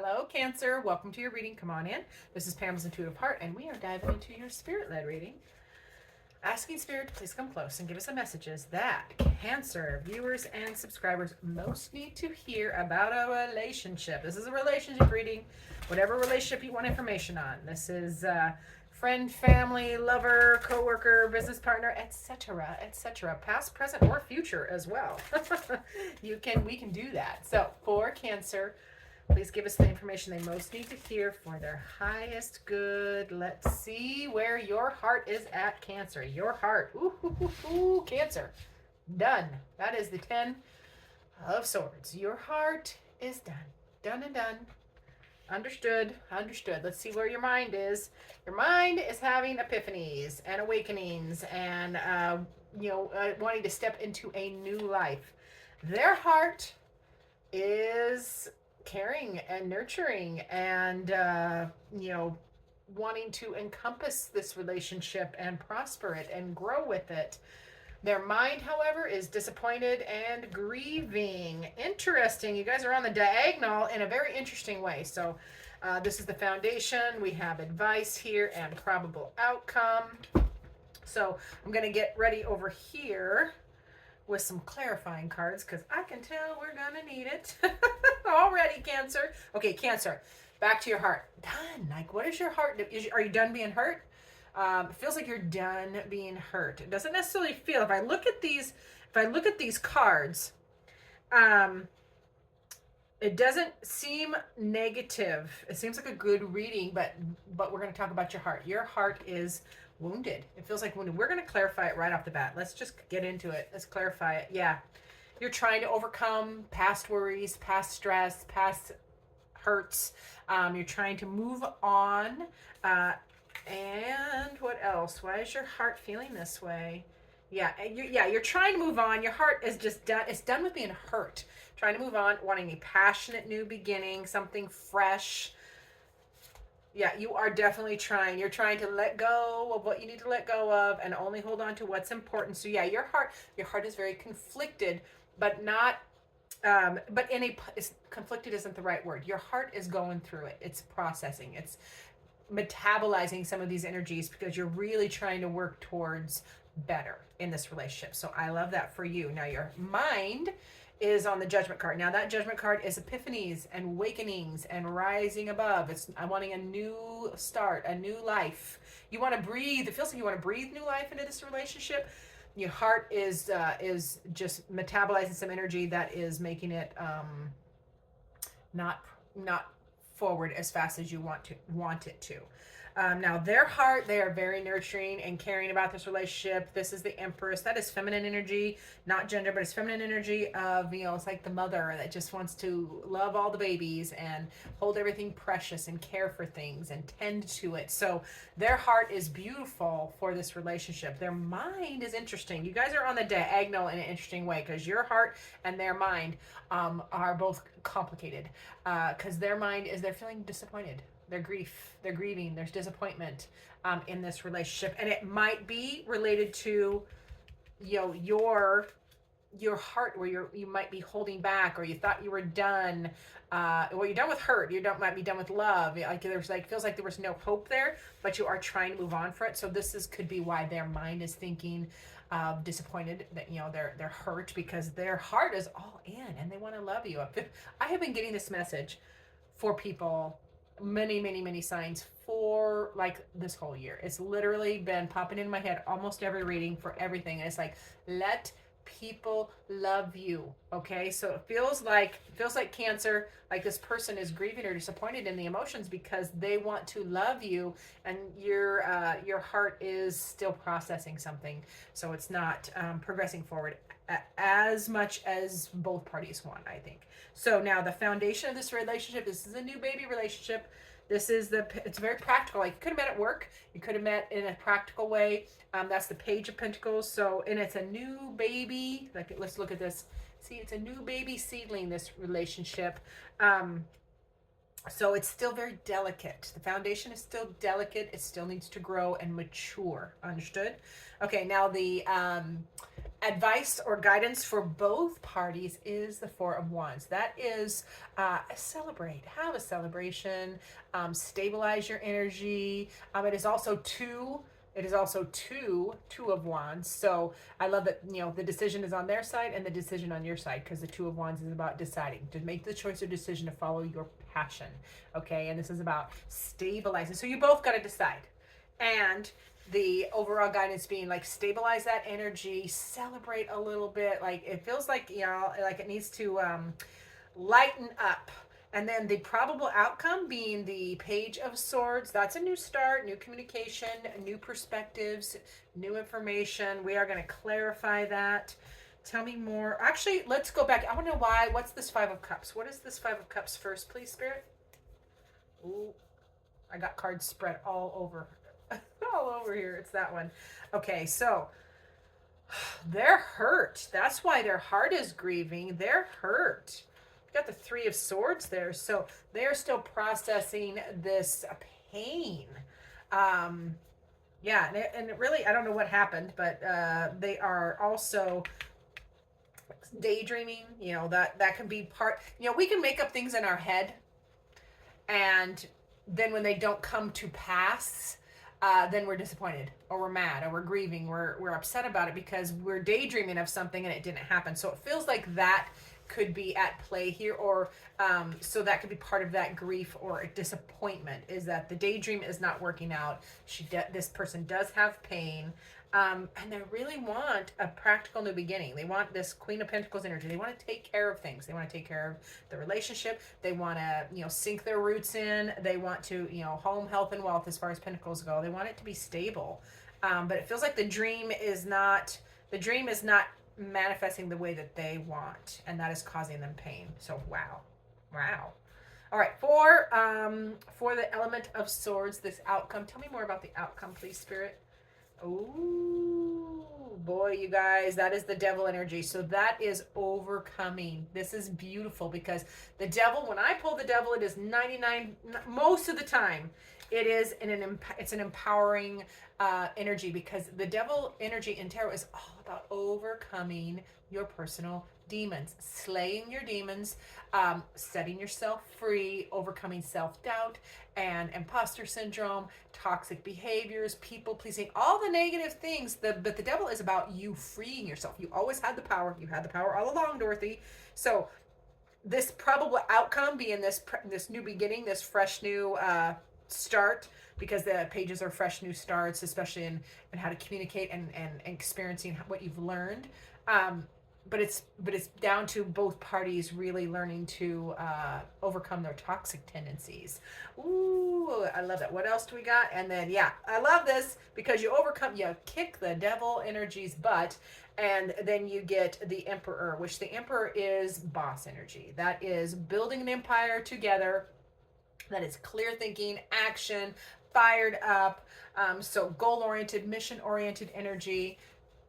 Hello, Cancer. Welcome to your reading. Come on in. This is Pamela's Intuitive Heart, and we are diving into your spirit-led reading. Asking Spirit to please come close and give us the messages that Cancer viewers and subscribers most need to hear about a relationship. This is a relationship reading, whatever relationship you want information on. This is friend, family, lover, coworker, business partner, etc., etc., past, present, or future as well. We can do that. So for Cancer, please give us the information they most need to hear for their highest good. Let's see where your heart is at, Cancer. Your heart. Ooh, Cancer. Done. That is the 10 of Swords. Your heart is done. Done and done. Understood. Understood. Let's see where your mind is. Your mind is having epiphanies and awakenings and, wanting to step into a new life. Their heart is caring and nurturing and wanting to encompass this relationship and prosper it and grow with it. Their mind, however, is disappointed and grieving. Interesting. You guys are on the diagonal in a very interesting way. So this is the foundation. We have advice here and probable outcome. So I'm going to get ready over here with some clarifying cards because I can tell we're gonna need it. Already, Cancer. Okay, Cancer, back to your heart. Done. Like, what is your heart? Are you done being hurt? It feels like you're done being hurt. It doesn't necessarily feel. If I look at these cards, it doesn't seem negative. It seems like a good reading, but we're going to talk about your heart. Your heart is wounded. It feels like wounded. We're going to clarify it right off the bat. Let's just get into it. Let's clarify it. Yeah. You're trying to overcome past worries, past stress, past hurts. You're trying to move on. And what else? Why is your heart feeling this way? You're trying to move on. Your heart is just done. It's done with being hurt. Trying to move on, wanting a passionate new beginning, something fresh. Yeah, you are definitely trying. You're trying to let go of what you need to let go of and only hold on to what's important. So yeah, your heart is very conflicted, but not conflicted isn't the right word. Your heart is going through it. It's processing. It's metabolizing some of these energies because you're really trying to work towards better in this relationship. So I love that for you. Now your mind is on the Judgment card. Now that Judgment card is epiphanies and awakenings and rising above. I'm wanting a new start, a new life. You want to breathe. It feels like you want to breathe new life into this relationship. Your heart is just metabolizing some energy that is making it not forward as fast as you want it to. Now their heart, they are very nurturing and caring about this relationship. This is the Empress. That is feminine energy, not gender, but it's feminine energy of, it's like the mother that just wants to love all the babies and hold everything precious and care for things and tend to it. So their heart is beautiful for this relationship. Their mind is interesting. You guys are on the diagonal in an interesting way because your heart and their mind are both complicated because their mind is they're feeling disappointed. Their grief, they're grieving, there's disappointment in this relationship. And it might be related to, your heart where you might be holding back or you thought you were done. You're done with hurt. Might be done with love. Feels like there was no hope there, but you are trying to move on for it. So could be why their mind is thinking disappointed that, they're hurt because their heart is all in and they want to love you. I have been getting this message for people, many signs for like this whole year. It's literally been popping in my head almost every reading for everything. And it's like, let people love you. Okay. So it feels like Cancer, like this person is grieving or disappointed in the emotions because they want to love you and your heart is still processing something. So it's not progressing forward as much as both parties want, I think. So now the foundation of this relationship, this is a new baby relationship. It's very practical. Like you could have met at work. You could have met in a practical way. That's the Page of Pentacles. So, and it's a new baby. Like, let's look at this. See, it's a new baby seedling, this relationship. So it's still very delicate. The foundation is still delicate. It still needs to grow and mature. Understood? Okay, now the advice or guidance for both parties is the Four of Wands. That is celebrate, have a celebration, stabilize your energy. It is also two. It is also two of wands. So I love that, you know, the decision is on their side and the decision on your side, because the two of wands is about deciding to make the choice or decision to follow your passion. Okay, and this is about stabilizing. So you both got to decide. And the overall guidance being like stabilize that energy, celebrate a little bit. Like it feels like, you know, like it needs to lighten up. And then the probable outcome being the Page of Swords. That's a new start, new communication, new perspectives, new information. We are going to clarify that. Tell me more. Actually, let's go back. I want to know why. What's this Five of Cups? What is this Five of Cups first, please, Spirit? Ooh, I got cards spread all over. All over here. It's that one. Okay, so they're hurt. That's why their heart is grieving. They're hurt. Got the Three of Swords there, so they're still processing this pain. Yeah, and it really, I don't know what happened, but they are also daydreaming. You know, that can be part. You know, we can make up things in our head, and then when they don't come to pass, then we're disappointed, or we're mad, or we're grieving, we're upset about it because we're daydreaming of something and it didn't happen. So it feels like that could be at play here, or so that could be part of that grief or disappointment, is that the daydream is not working out. This person does have pain, and they really want a practical new beginning. They want this Queen of Pentacles energy. They want to take care of things. They want to take care of the relationship. They want to, you know, sink their roots in. They want to, you know, home, health, and wealth as far as Pentacles go. They want it to be stable, but it feels like the dream is not manifesting the way that they want, and that is causing them pain. So wow. All right, for the element of swords, this outcome, tell me more about the outcome, please, Spirit. Oh boy, you guys, that is the devil energy. So that is overcoming. This is beautiful, because the devil, when I pull the devil, it is 99, most of the time it's an empowering energy, because the devil energy in tarot is all about overcoming your personal demons, slaying your demons, setting yourself free, overcoming self-doubt and imposter syndrome, toxic behaviors, people pleasing, all the negative things. But the devil is about you freeing yourself. You always had the power. You had the power all along, Dorothy. So this probable outcome being this new beginning, this fresh new start, because the pages are fresh new starts, especially in how to communicate and experiencing what you've learned. But it's down to both parties really learning to overcome their toxic tendencies. Ooh, I love that. What else do we got? And then, yeah, I love this, because you kick the devil energy's butt, and then you get the Emperor, which the Emperor is boss energy. That is building an empire together. That is clear thinking, action, fired up. So goal-oriented, mission-oriented energy,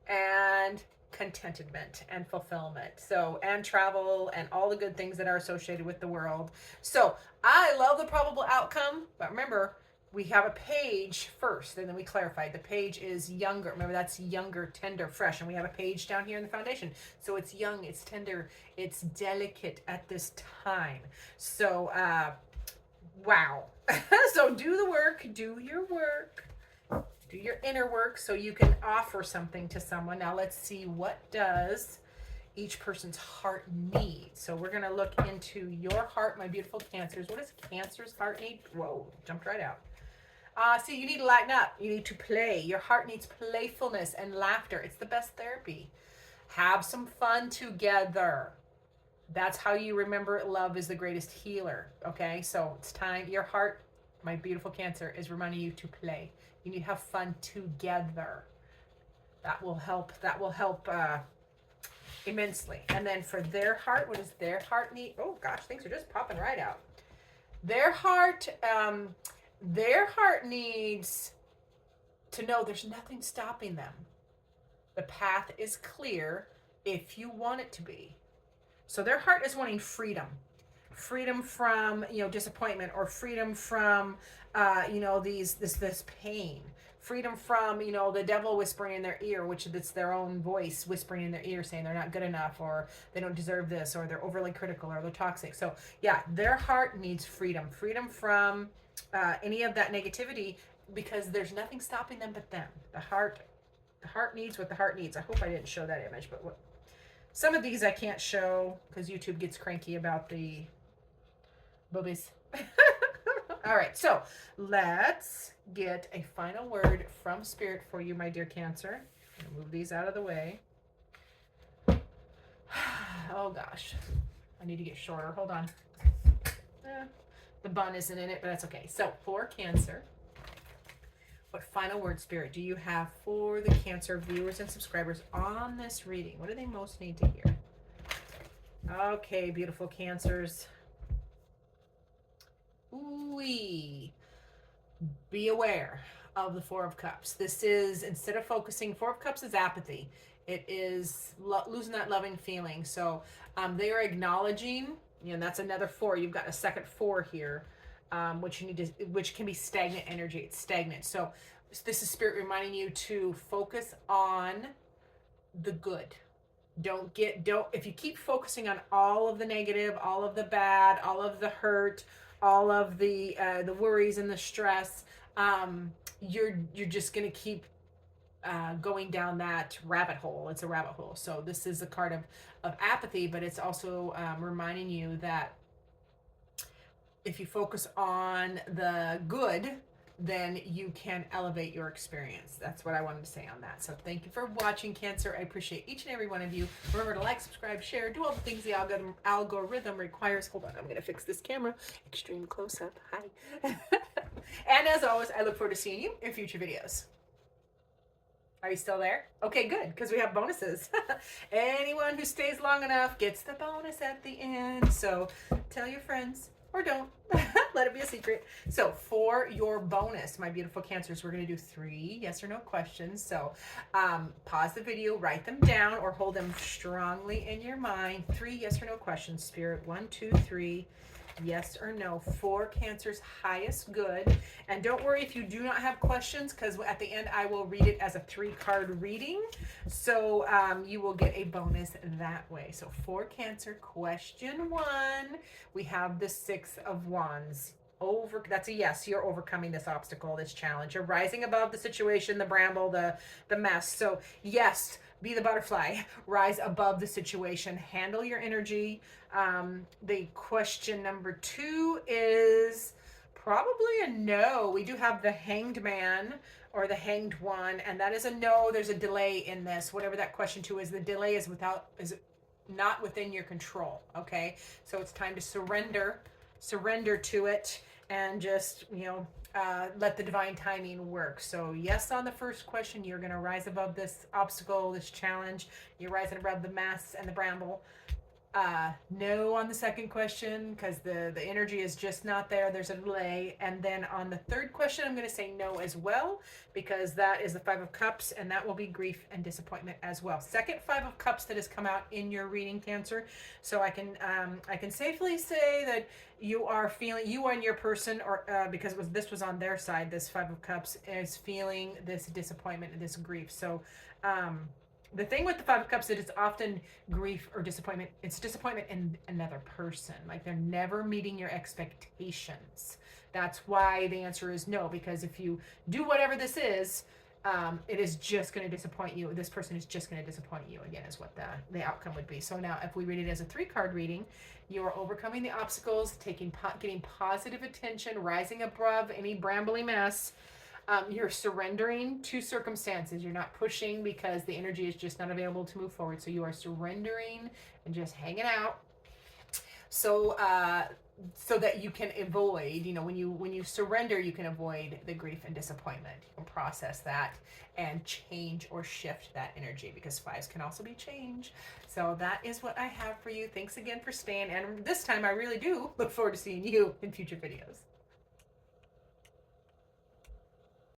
and contentment and fulfillment. So, and travel and all the good things that are associated with the world. So I love the probable outcome, but remember, we have a page first, and then we clarified the page is younger. Remember, that's younger, tender, fresh. And we have a page down here in the foundation. So it's young, it's tender, it's delicate at this time. So, wow. So do the work, do your work. Do your inner work so you can offer something to someone. Now let's see, what does each person's heart need? So we're going to look into your heart, my beautiful Cancers. What does Cancer's heart need? Whoa, jumped right out. See, you need to lighten up. You need to play. Your heart needs playfulness and laughter. It's the best therapy. Have some fun together. That's how you remember love is the greatest healer. Okay, so it's time. Your heart, my beautiful Cancer, is reminding you to play. You need to have fun together. That will help. That will help immensely. And then for their heart, what does their heart need? Oh gosh, things are just popping right out. Their heart needs to know there's nothing stopping them. The path is clear if you want it to be. So their heart is wanting freedom. freedom from, disappointment, or freedom from, this pain, freedom from, the devil whispering in their ear, which it's their own voice whispering in their ear saying they're not good enough, or they don't deserve this, or they're overly critical, or they're toxic. So yeah, their heart needs freedom from any of that negativity, because there's nothing stopping them but them. The heart needs what the heart needs. I hope I didn't show that image, but some of these I can't show because YouTube gets cranky about the boobies. All right, so let's get a final word from Spirit for you, my dear Cancer. I'm gonna move these out of the way. Oh gosh, I need to get shorter. Hold on. The bun isn't in it, but that's okay. So for Cancer, what final word, Spirit, do you have for the Cancer viewers and subscribers on this reading? What do they most need to hear? Okay, beautiful Cancers. Ooh-wee. Be aware of the Four of Cups. This is, instead of focusing, Four of Cups is apathy. It is losing that loving feeling. So they are acknowledging, that's another four. You've got a second four here, which can be stagnant energy. It's stagnant. So this is Spirit reminding you to focus on the good. If you keep focusing on all of the negative, all of the bad, all of the hurt, all of the worries and the stress, you're just gonna keep going down that rabbit hole. It's a rabbit hole. So this is a card of apathy, but it's also reminding you that if you focus on the good, then you can elevate your experience. That's what I wanted to say on that. So thank you for watching, Cancer. I appreciate each and every one of you. Remember to like, subscribe, share, do all the things the algorithm requires. Hold on, I'm going to fix this camera. Extreme close-up. Hi. And as always, I look forward to seeing you in future videos. Are you still there? Okay, good, because we have bonuses. Anyone who stays long enough gets the bonus at the end. So tell your friends. Or don't. Let it be a secret. So for your bonus, my beautiful Cancers, we're going to do 3 yes or no questions. So pause the video, write them down, or hold them strongly in your mind. 3 yes or no questions, Spirit. 1, 2, 3. Yes or no for Cancer's highest good. And don't worry if you do not have questions, because at the end I will read it as a 3-card reading. So you will get a bonus that way. So for Cancer, question 1, we have the 6 of Wands. That's a yes. You're overcoming this obstacle, this challenge. You're rising above the situation, the bramble, the mess. So yes, be the butterfly, rise above the situation, handle your energy. The question number 2 is probably a no. We do have the Hanged Man or the Hanged One, and that is a no. There's a delay in this. Whatever that question 2 is, the delay is not within your control. Okay, so it's time to surrender to it, and just let the divine timing work. So yes on the first question, you're going to rise above this obstacle, this challenge. You're rising above the mess and the bramble. No on the second question, because the energy is just not there. There's a delay. And then on the third question, I'm going to say no as well, because that is the 5 of Cups, and that will be grief and disappointment as well. Second 5 of Cups that has come out in your reading, Cancer. So I can safely say that you and your person, or because this was on their side, this 5 of Cups is feeling this disappointment and this grief. So the thing with the 5 of Cups is it's often grief or disappointment. It's disappointment in another person. Like they're never meeting your expectations. That's why the answer is no, because if you do whatever this is, it is just going to disappoint you. This person is just going to disappoint you again, is what the outcome would be. So now if we read it as a 3-card reading, you are overcoming the obstacles, getting positive attention, rising above any brambly mess. You're surrendering to circumstances. You're not pushing because the energy is just not available to move forward. So you are surrendering and just hanging out. So that you can avoid, when you surrender, you can avoid the grief and disappointment. You can process that and change or shift that energy, because 5s can also be change. So that is what I have for you. Thanks again for staying. And this time I really do look forward to seeing you in future videos.